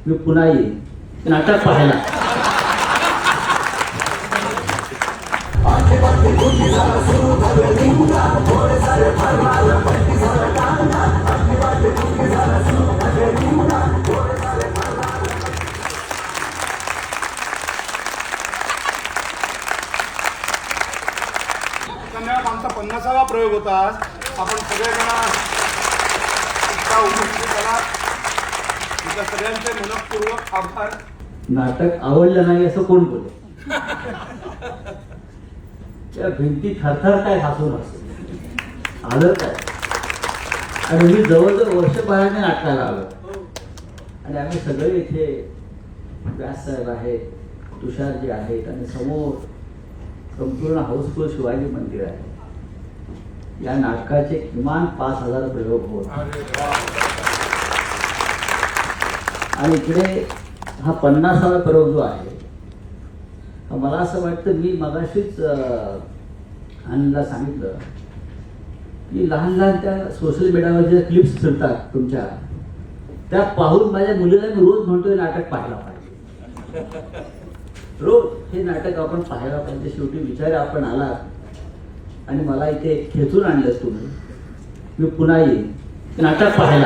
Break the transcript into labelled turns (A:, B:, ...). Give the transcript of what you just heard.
A: मी पुन्हा येईन नाटक पाहायला.
B: आमचा 50वा प्रयोग होता. आपण सगळेजण उपस्थित झाला. तुमच्या सगळ्यांचे मनपूर्वक आभार.
A: नाटक आवडलं नाही असं कोण बोले? त्या भिंती थरथर काय हसून असतो आलं काय. आणि मी जवळजवळ वर्षभराने नाटकाला आलो आणि आम्ही सगळे इथे व्यास साहेब आहेत, तुषारजी आहेत आणि समोर संपूर्ण हाऊसफुल शिवाजी मंदिर आहे. या नाटकाचे किमान 5,000 प्रयोग होत आणि इकडे हा 50वा प्रयोग जो आहे हा मला असं वाटतं, मी मगाशीच आनंदला सांगितलं की लहान लहान त्या सोशल मीडियावर ज्या क्लिप्स फिरतात तुमच्या, त्या पाहून माझ्या मुलीला मी रोज म्हणतोय नाटक पाहायला पाहिजे. रोज हे नाटक आपण पाहायला पाहिजे. शेवटी विचार आपण आलात आणि मला इथे खेचून आणलंच तुम्ही. मी पुन्हा येईन नाटक पाहायला.